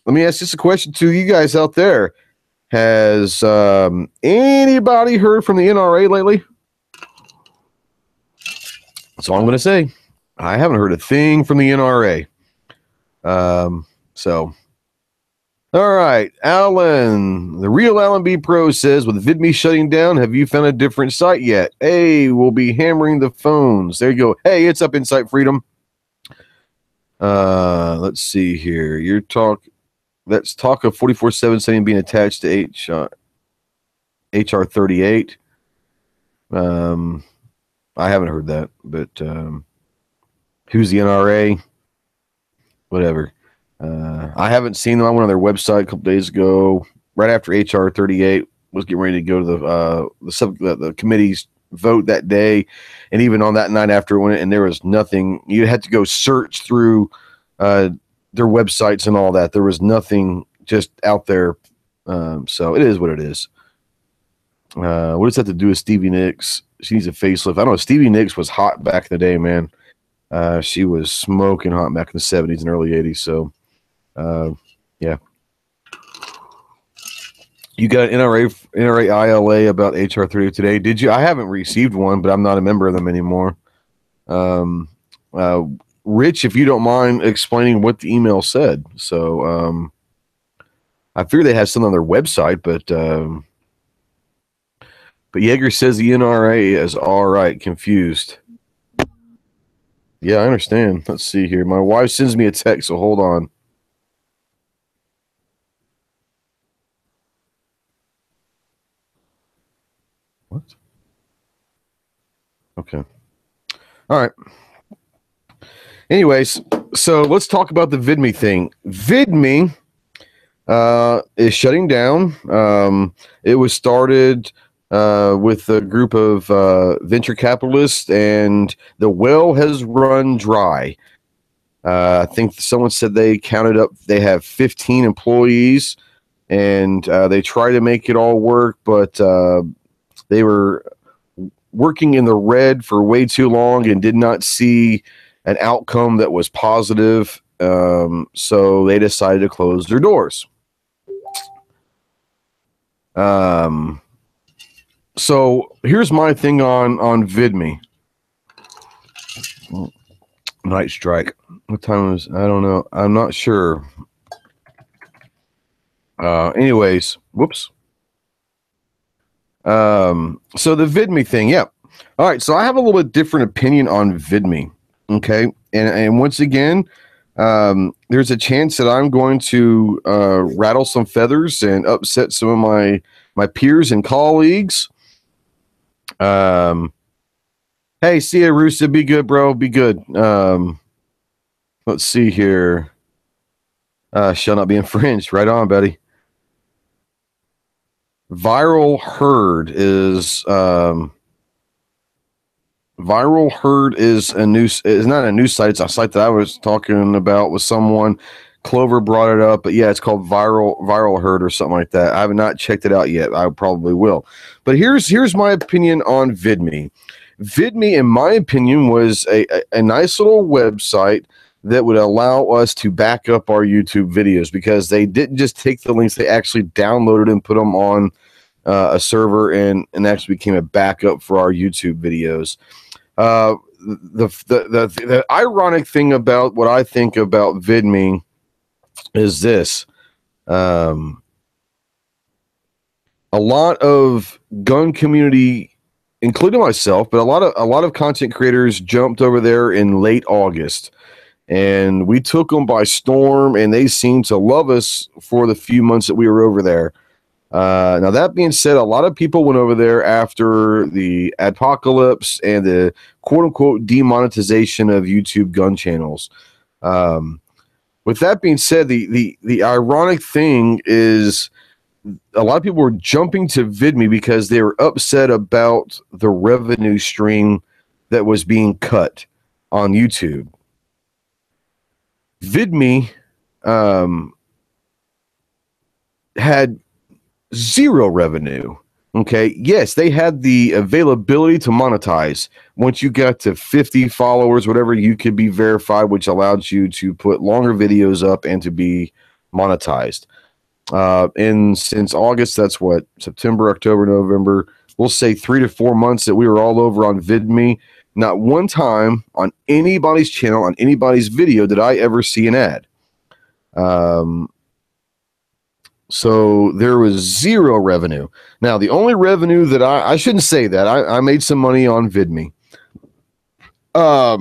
Let me ask this a question to you guys out there. Has anybody heard from the NRA lately? That's all I'm going to say. I haven't heard a thing from the NRA. All right. Alan, the real Alan B. Pro says, with VidMe shutting down, have you found a different site yet? Hey, we'll be hammering the phones. There you go. Hey, it's up Insight Freedom. Let's see here. Let's talk of 4477 being attached to HR 38. I haven't heard that, but who's the NRA? Whatever. I haven't seen them. I went on their website a couple days ago, right after HR 38 was getting ready to go to the committee's vote that day, and even on that night after it went, and there was nothing. You had to go search through their websites and all that. There was nothing just out there. So it is what it is. What does that have to do with Stevie Nicks? She needs a facelift. I don't know. Stevie Nicks was hot back in the day, man. She was smoking hot back in the 70s and early 80s. So, yeah. You got an NRA ILA about HR 30 today. Did you? I haven't received one, but I'm not a member of them anymore. Rich, if you don't mind explaining what the email said. So, I fear they have something on their website, but Yeager says the NRA is all right. Confused. Yeah, I understand. Let's see here. My wife sends me a text, so hold on. What? Okay. All right. Anyways, so let's talk about the VidMe thing. VidMe is shutting down. It was started with a group of venture capitalists, and the well has run dry. I think someone said they counted up, they have 15 employees, and they try to make it all work, but they were working in the red for way too long and did not see an outcome that was positive. So they decided to close their doors. So here's my thing on VidMe. Night strike. What time is? I don't know. I'm not sure. Anyways, whoops. So the VidMe thing, yeah. All right, so I have a little bit different opinion on VidMe. Okay, and once again, there's a chance that I'm going to rattle some feathers and upset some of my peers and colleagues. Hey, see ya, Rooster. Be good, bro. Be good. Let's see here. Shall not be infringed. Right on, buddy. Viral Herd is a news, is not a news site. It's a site that I was talking about with someone. Clover brought it up, but yeah, it's called Viral Herd or something like that. I have not checked it out yet. I probably will. But here's my opinion on VidMe. VidMe, in my opinion, was a nice little website that would allow us to back up our YouTube videos, because they didn't just take the links, they actually downloaded and put them on a server and actually became a backup for our YouTube videos. The ironic thing about what I think about VidMe is this. A lot of gun community, including myself, but a lot of content creators jumped over there in late August, and we took them by storm, and they seemed to love us for the few months that we were over there. Now, that being said, a lot of people went over there after the apocalypse and the quote-unquote demonetization of YouTube gun channels. With that being said, the ironic thing is a lot of people were jumping to VidMe because they were upset about the revenue stream that was being cut on YouTube. VidMe had zero revenue. Okay, yes, they had the availability to monetize. Once you got to 50 followers, whatever, you could be verified, which allowed you to put longer videos up and to be monetized. And since August, that's what, September, October, November, we'll say 3 to 4 months that we were all over on VidMe. Not one time on anybody's channel, on anybody's video, did I ever see an ad. So there was zero revenue. Now, the only revenue that I shouldn't say that. I made some money on VidMe. I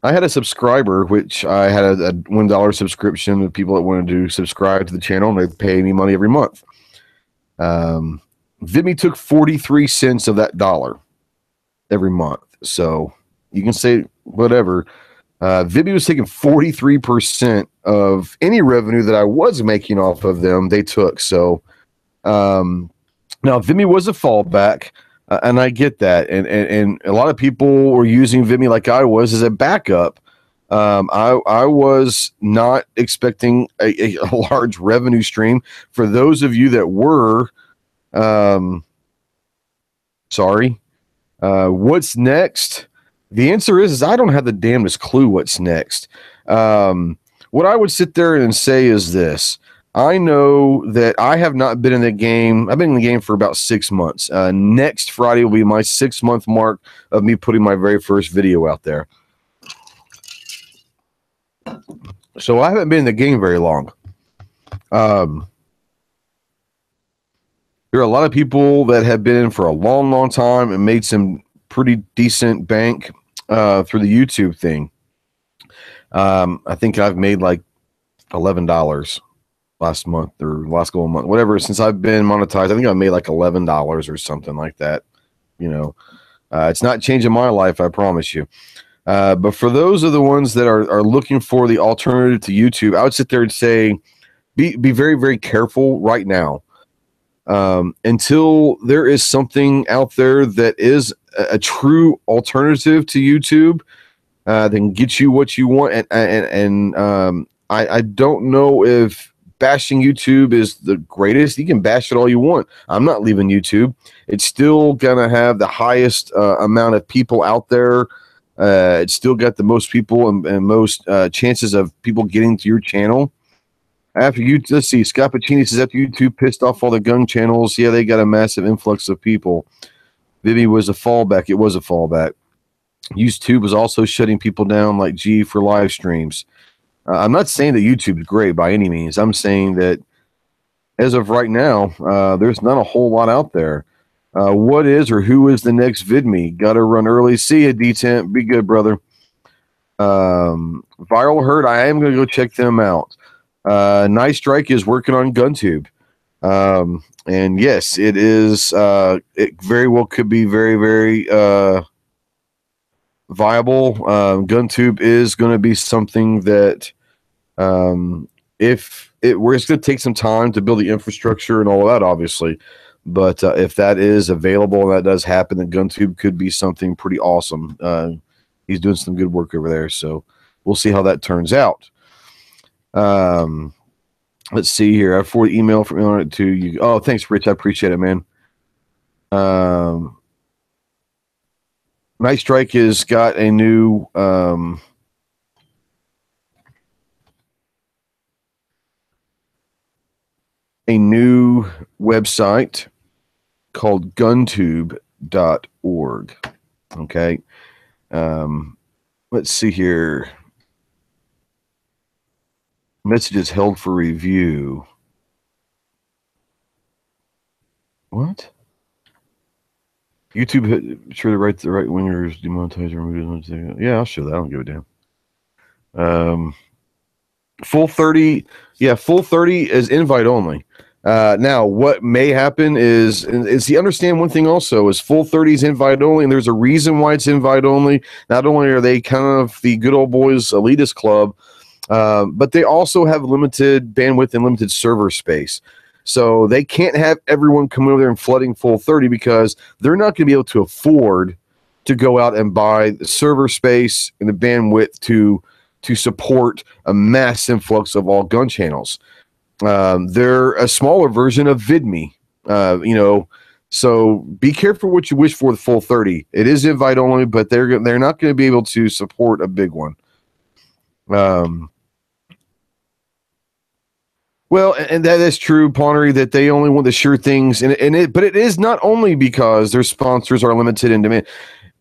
had a subscriber, which I had a $1 subscription of people that wanted to subscribe to the channel, and they pay me money every month. VidMe took 43 cents of that dollar every month. So you can say whatever. VidMe was taking 43% of any revenue that I was making off of them. They took. So now VidMe was a fallback, and I get that. And a lot of people were using VidMe like I was as a backup. I was not expecting a large revenue stream. For those of you that were, sorry. What's next? The answer is I don't have the damnedest clue what's next. What I would sit there and say is this. I know that I have not been in the game. I've been in the game for about 6 months. Next Friday will be my 6-month mark of me putting my very first video out there. So I haven't been in the game very long. There are a lot of people that have been in for a long, long time and made some pretty decent bank through the YouTube thing. I think I've made like $11 last month or last couple of months, whatever. Since I've been monetized, I think I've made like $11 or something like that. You know, it's not changing my life, I promise you. But for those of the ones that are looking for the alternative to YouTube, I would sit there and say, be very, very careful right now. Until there is something out there that is a true alternative to YouTube, that can get you what you want. I don't know if bashing YouTube is the greatest. You can bash it all you want. I'm not leaving YouTube. It's still gonna have the highest amount of people out there. It's still got the most people and most chances of people getting to your channel. After you, let's see, Scott Pacini says after YouTube pissed off all the gun channels, yeah, they got a massive influx of people. VidMe was a fallback. It was a fallback. YouTube was also shutting people down like G for live streams. I'm not saying that YouTube is great by any means. I'm saying that as of right now, there's not a whole lot out there. What is or who is the next VidMe? Got to run early. See you, D-Temp. Be good, brother. Viral Herd, I am going to go check them out. Nice Strike is working on GunTube. And yes, it is. It very well could be very, very viable. GunTube is going to be something that, if it were, it's going to take some time to build the infrastructure and all of that, obviously. But if that is available and that does happen, then GunTube could be something pretty awesome. He's doing some good work over there, so we'll see how that turns out. Let's see here. I forwarded email from Illinois to you. Oh, thanks, Rich. I appreciate it, man. Night Strike has got a new website called GunTube.org. Okay. Let's see here. Messages held for review. What? YouTube sure to write the right wingers demonetize or remove. Yeah, I'll show that. I don't give a damn. Full 30. Yeah, full 30 is invite only. Now, what may happen is you understand one thing also is full 30 is invite only, and there's a reason why it's invite only. Not only are they kind of the good old boys elitist club, but they also have limited bandwidth and limited server space. So they can't have everyone come over there and flooding full 30 because they're not going to be able to afford to go out and buy the server space and the bandwidth to support a mass influx of all gun channels. They're a smaller version of VidMe, so be careful what you wish for the full 30. It is invite only, but they're not going to be able to support a big one. Well, and that is true, Pawnery, that they only want the sure things, but it is not only because their sponsors are limited in demand.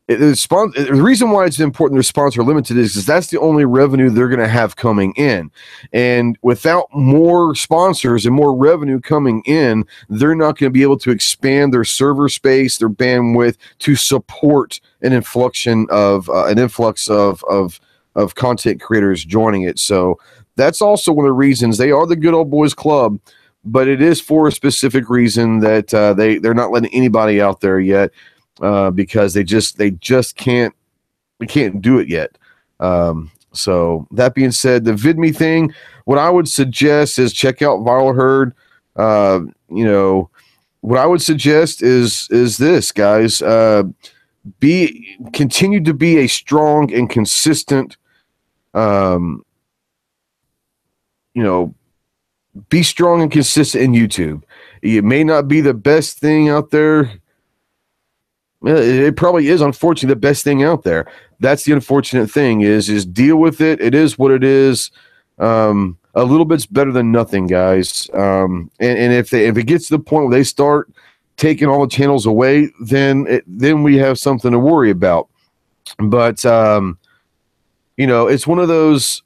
The reason why it's important their sponsors are limited is because that's the only revenue they're going to have coming in. And without more sponsors and more revenue coming in, they're not going to be able to expand their server space, their bandwidth to support an influx of content creators joining it. So that's also one of the reasons they are the good old boys club, but it is for a specific reason that they're not letting anybody out there yet. Because they just can't do it yet. So that being said, the VidMe thing, what I would suggest is check out Viral Herd. What I would suggest is this, guys. Continue to be a strong and consistent. Be strong and consistent in YouTube. It may not be the best thing out there. It probably is, unfortunately, the best thing out there. That's the unfortunate thing is deal with it. It is what it is. A little bit's better than nothing, guys. And if it gets to the point where they start taking all the channels away, then we have something to worry about. But it's one of those.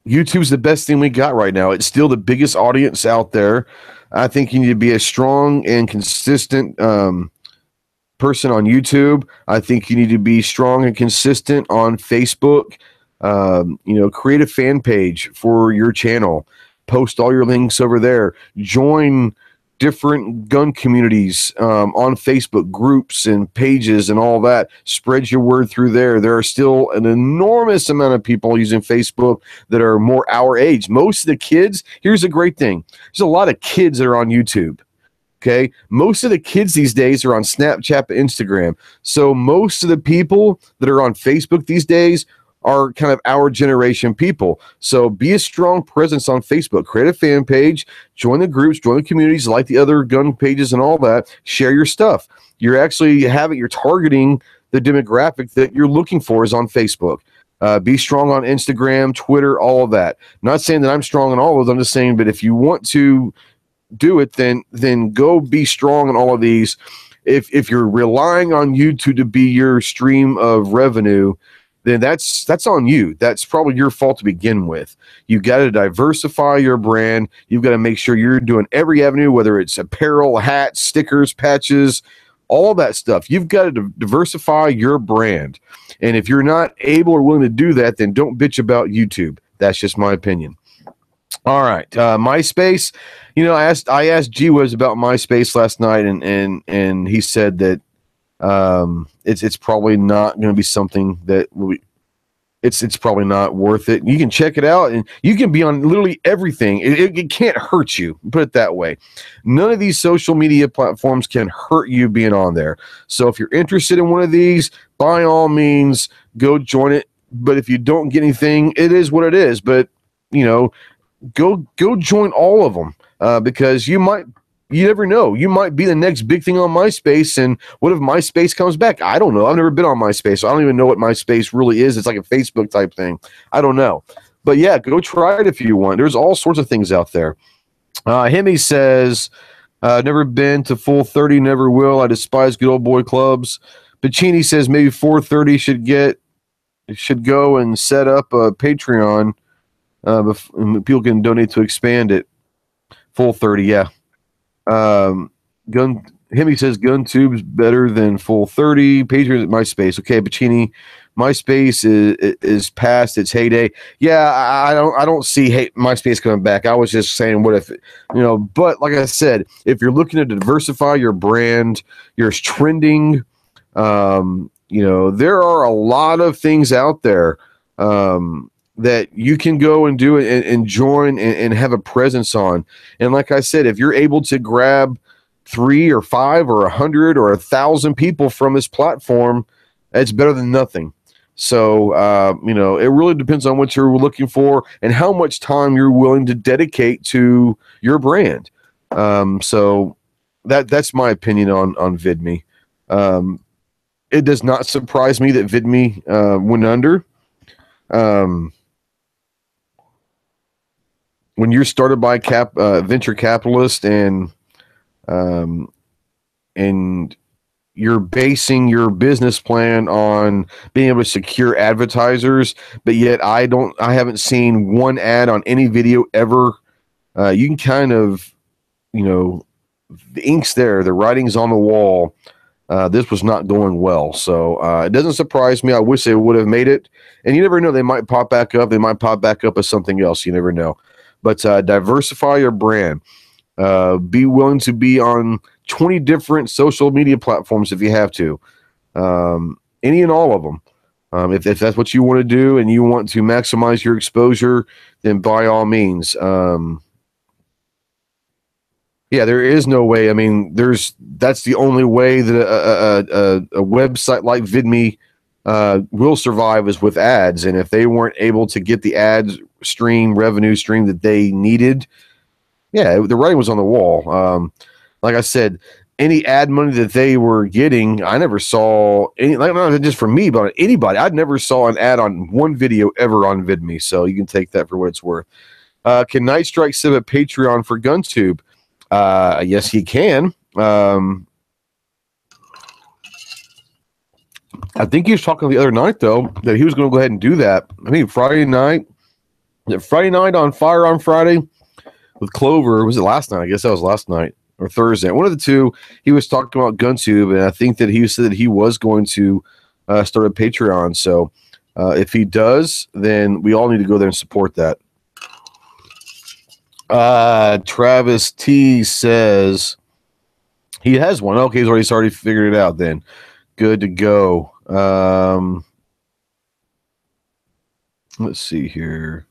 YouTube's the best thing we got right now. It's still the biggest audience out there. I think you need to be a strong and consistent person on YouTube. I think you need to be strong and consistent on Facebook. Create a fan page for your channel. Post all your links over there. Join different gun communities on Facebook, groups and pages and all that. Spread your word through there. There are still an enormous amount of people using Facebook that are more our age. Most of the kids, here's a great thing. There's a lot of kids that are on YouTube. Okay. Most of the kids these days are on Snapchat and Instagram. So most of the people that are on Facebook these days are kind of our generation people. So be a strong presence on Facebook. Create a fan page, join the groups, join the communities, like the other gun pages and all that. Share your stuff. You're actually you're targeting the demographic that you're looking for is on Facebook. Be strong on Instagram, Twitter, all of that. Not saying that I'm strong on all of those. I'm just saying, but if you want to do it, then go be strong in all of these. If you're relying on YouTube to be your stream of revenue, then that's on you. That's probably your fault to begin with. You got to diversify your brand. You've got to make sure you're doing every avenue, whether it's apparel, hats, stickers, patches, all that stuff. You've got to diversify your brand. And if you're not able or willing to do that, then don't bitch about YouTube. That's just my opinion. All right, MySpace. I asked G-Wiz about MySpace last night, and he said that it's probably not going to be something that it's probably not worth it. You can check it out, and you can be on literally everything. It can't hurt you, put it that way. None of these social media platforms can hurt you being on there. So if you're interested in one of these, by all means, go join it. But if you don't get anything, it is what it is. But go join all of them, because you never know. You might be the next big thing on MySpace, and what if MySpace comes back? I don't know. I've never been on MySpace, so I don't even know what MySpace really is. It's like a Facebook type thing. I don't know. But yeah, go try it if you want. There's all sorts of things out there. Hemi says, never been to Full 30, never will. I despise good old boy clubs. Pacini says maybe 430 should go and set up a Patreon. People can donate to expand it. Full 30, yeah. Hemi says GunTube's better than Full 30. Patriots, MySpace. Okay, Pacini, MySpace is past its heyday. Yeah, I don't see MySpace coming back. I was just saying, what if But like I said, if you're looking to diversify your brand, you're trending. There are a lot of things out there. That you can go and do it and join and have a presence on. And like I said, if you're able to grab 3 or 5 or 100 or 1,000 people from this platform, it's better than nothing. So, it really depends on what you're looking for and how much time you're willing to dedicate to your brand. So that's my opinion on VidMe. It does not surprise me that VidMe went under. When you're started by venture capitalist and you're basing your business plan on being able to secure advertisers, but yet I haven't seen one ad on any video ever. You can kind of, the ink's there, the writing's on the wall. This was not going well. So it doesn't surprise me. I wish they would have made it. And you never know. They might pop back up. They might pop back up as something else. You never know. But diversify your brand. Be willing to be on 20 different social media platforms if you have to. Any and all of them. If that's what you want to do and you want to maximize your exposure, then by all means. There is no way. I mean, that's the only way that a website like VidMe will survive is with ads. And if they weren't able to get the ads revenue stream that they needed, the writing was on the wall. Like I said, any ad money that they were getting, I never saw any, not just for me, but anybody. I never saw an ad on one video ever on VidMe. So you can take that for what it's worth. Can Night Strike set up a Patreon for GunTube? Yes, he can. I think he was talking the other night, though, that he was going to go ahead and do that. I mean, Friday night on Fire on Friday with Clover. Was it last night? I guess that was last night or Thursday. One of the two, he was talking about GunTube, and I think that he said that he was going to start a Patreon. So if he does, then we all need to go there and support that. Travis T says he has one. Okay, he's already figured it out then. Good to go. Let's see here.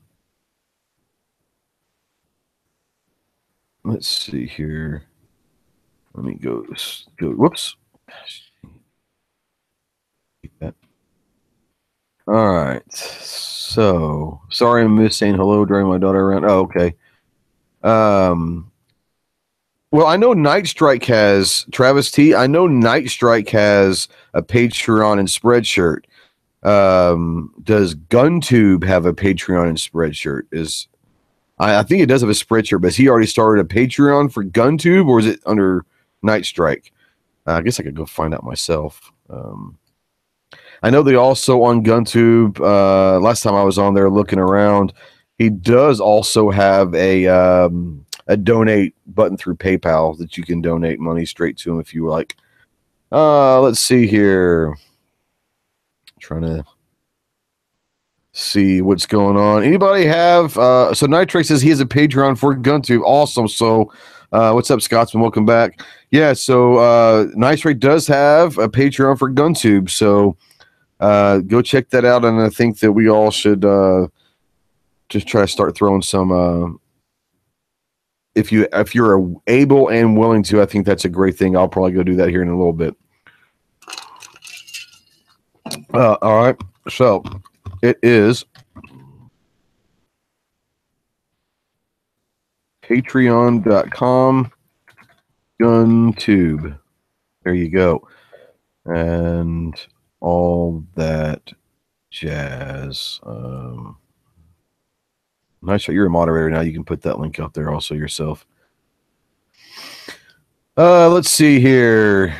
Let's see here. Let me go. Whoops. All right. So sorry I missed saying hello during my daughter around. Oh, okay. Well, I know Night Strike has Travis T. I know Night Strike has a Patreon and Spreadshirt. Does GunTube have a Patreon and Spreadshirt? I think it does have a Spreadshirt, but has he already started a Patreon for GunTube, or is it under Night Strike? I guess I could go find out myself. I know they also on GunTube. Last time I was on there looking around, he does also have a donate button through PayPal that you can donate money straight to him if you like. Let's see here. Trying to see what's going on. Anybody have so Nitrix says he has a Patreon for GunTube. Awesome. So what's up, Scotsman? Welcome back. Yeah, so Nitrix does have a Patreon for GunTube. So go check that out, and I think that we all should just try to start throwing some if you're able and willing to. I think that's a great thing. I'll probably go do that here in a little bit. All right. So it is patreon.com GunTube. There you go. And all that jazz. Nice. You're a moderator now. You can put that link out there also yourself. Let's see here.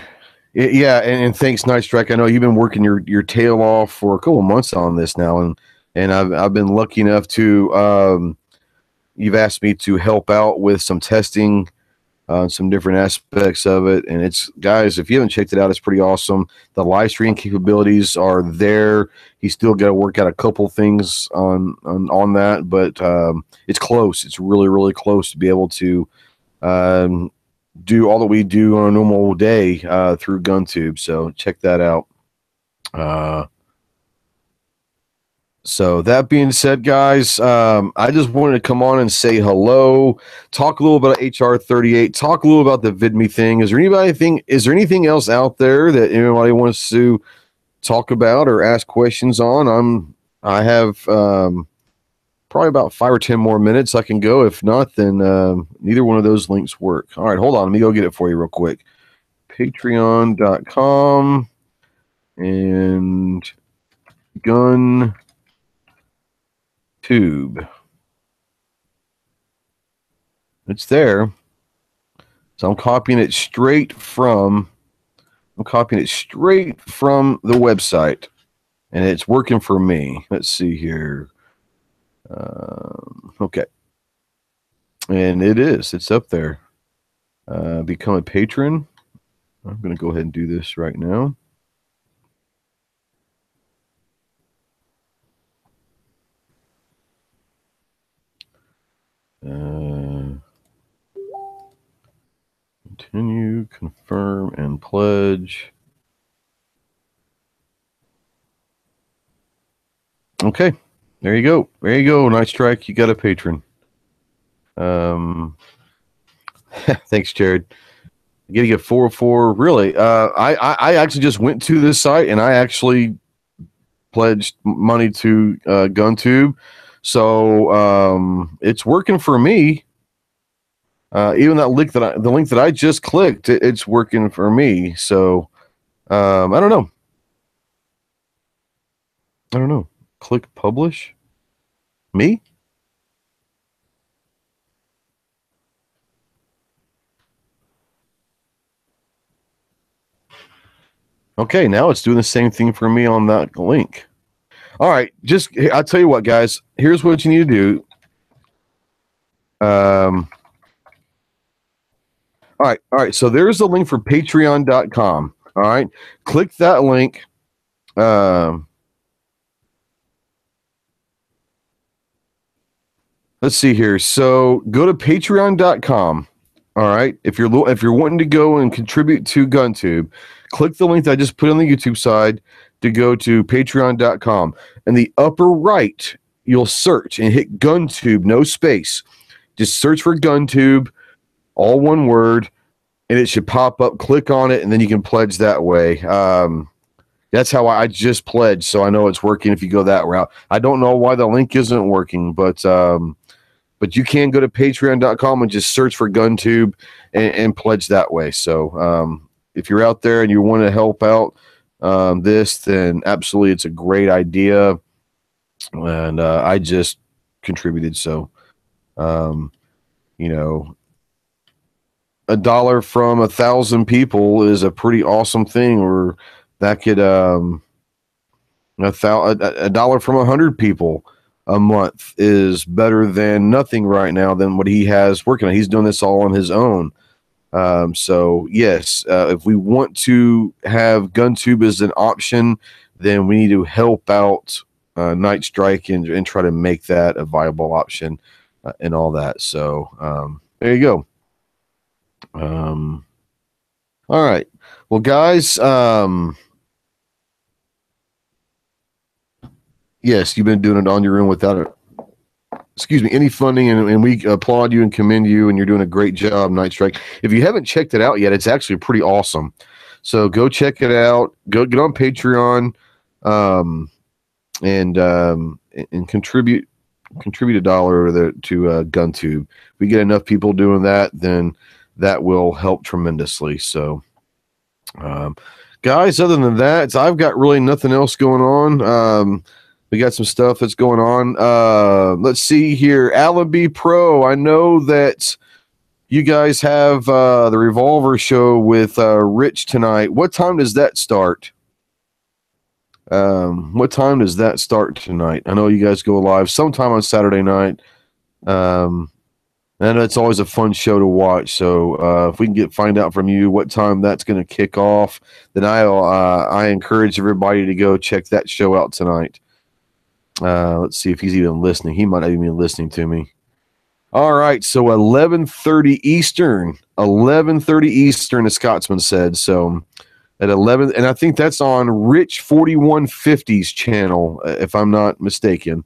Yeah, and thanks, Night Strike. I know you've been working your tail off for a couple months on this now, and I've been lucky enough to you've asked me to help out with some testing on some different aspects of it. And it's, guys, if you haven't checked it out, it's pretty awesome. The live stream capabilities are there. He's still got to work out a couple things on that, but it's close. It's really, really close to be able to do all that we do on a normal day through GunTube. So check that out. So that being said, guys, I just wanted to come on and say hello, talk a little about HR 38, talk a little about the VidMe thing. Is there anything else out there that anybody wants to talk about or ask questions on? I have probably about 5 or 10 more minutes I can go. If not, then neither one of those links work. All right, hold on. Let me go get it for you real quick. Patreon.com and GunTube. It's there. So I'm copying it straight from the website, and it's working for me. Let's see here. Okay. And it's up there. Become a patron. I'm going to go ahead and do this right now. Continue, confirm, and pledge. Okay, there you go. There you go. Nice strike. You got a patron. Thanks, Jared. Getting a 404. Really? I actually just went to this site and I actually pledged money to GunTube. So it's working for me. Even that link the link that I just clicked, it's working for me. So I don't know. Click publish. Me? Okay, now it's doing the same thing for me on that link. All right, I'll tell you what, guys. Here's what you need to do. All right. So there's the link for patreon.com. All right. Click that link. Let's let's see here. So go to patreon.com. All right. If you're wanting to go and contribute to GunTube, click the link that I just put on the YouTube side to go to patreon.com. In the upper right, you'll search and hit GunTube, no space. Just search for GunTube, all one word, and it should pop up. Click on it, and then you can pledge that way. That's how I just pledged, so I know it's working if you go that route. I don't know why the link isn't working, but you can go to patreon.com and just search for GunTube and pledge that way. So if you're out there and you want to help out this, then absolutely it's a great idea. And I just contributed. So, you know, $1 from 1,000 people is a pretty awesome thing, or that could $1 from 100 people a month is better than nothing right now than what he has working on. He's doing this all on his own. So yes, if we want to have GunTube as an option, then we need to help out Night Strike and try to make that a viable option and all that. So there you go. All right. Well, guys, yes, you've been doing it on your own without it. Excuse me, any funding, and we applaud you and commend you, and you're doing a great job, Night Strike. If you haven't checked it out yet, it's actually pretty awesome. So go check it out. Go get on Patreon, and contribute $1 to GunTube. If we get enough people doing that, then that will help tremendously. So, guys, other than that, I've got really nothing else going on. We got some stuff that's going on. Let's see here. Allaby Pro. I know that you guys have the Revolver show with Rich tonight. What time does that start? What time does that start tonight? I know you guys go live sometime on Saturday night. And it's always a fun show to watch. So if we can find out from you what time that's going to kick off, then I encourage everybody to go check that show out tonight. Let's see if he's even listening. He might not even be listening to me. All right, so 11:30 Eastern. 11:30 Eastern, the Scotsman said. So at 11, and I think that's on Rich 4150's channel, if I'm not mistaken.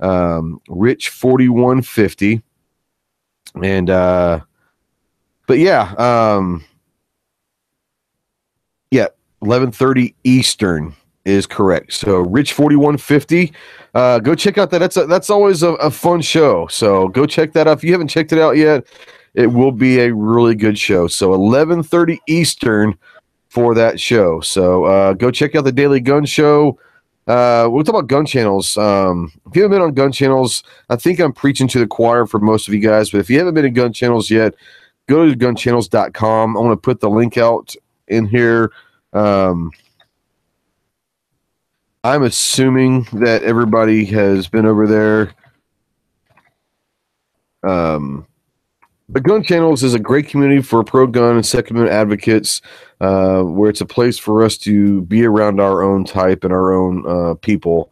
Rich 4150. And but yeah, 11:30 Eastern is correct. So Rich 4150, go check out that. That's always a fun show. So go check that out. If you haven't checked it out yet, it will be a really good show. So 11:30 Eastern for that show. So go check out the Daily Gun Show. We'll talk about GunChannels. If you haven't been on GunChannels, I think I'm preaching to the choir for most of you guys, but if you haven't been in GunChannels yet, go to GunChannels.com. I want to put the link out in here. I'm assuming that everybody has been over there. But GunChannels is a great community for pro-gun and Second Amendment advocates, where it's a place for us to be around our own type and our own people,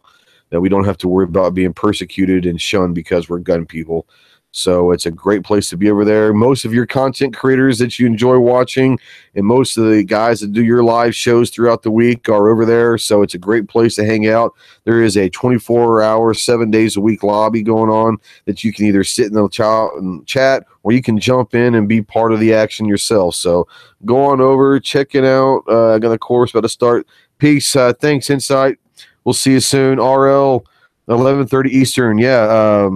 that we don't have to worry about being persecuted and shunned because we're gun people. So it's a great place to be over there. Most of your content creators that you enjoy watching and most of the guys that do your live shows throughout the week are over there. So it's a great place to hang out. There is a 24-hour, 7 days a week lobby going on that you can either sit in the chat or you can jump in and be part of the action yourself. So go on over, check it out. I got a course about to start. Peace. Thanks, Insight. We'll see you soon. RL, 11:30 Eastern. Yeah.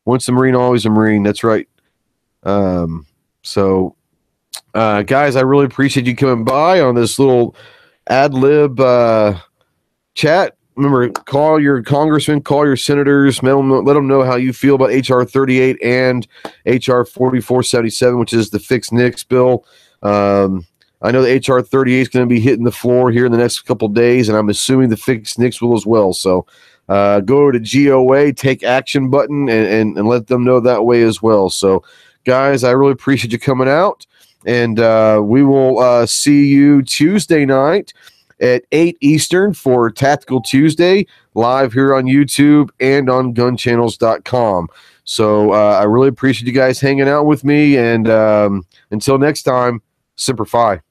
Once a Marine, always a Marine. That's right. So, guys, I really appreciate you coming by on this little ad lib chat. Remember, call your congressmen, call your senators, let them know how you feel about H.R. 38 and H.R. 4477, which is the Fix NICS bill. I know the H.R. 38 is going to be hitting the floor here in the next couple days, and I'm assuming the Fix NICS will as well. So, go to GOA, take action button, and let them know that way as well. So, guys, I really appreciate you coming out, and we will see you Tuesday night at 8 Eastern for Tactical Tuesday, live here on YouTube and on GunChannels.com. So I really appreciate you guys hanging out with me, and until next time, Semper Fi.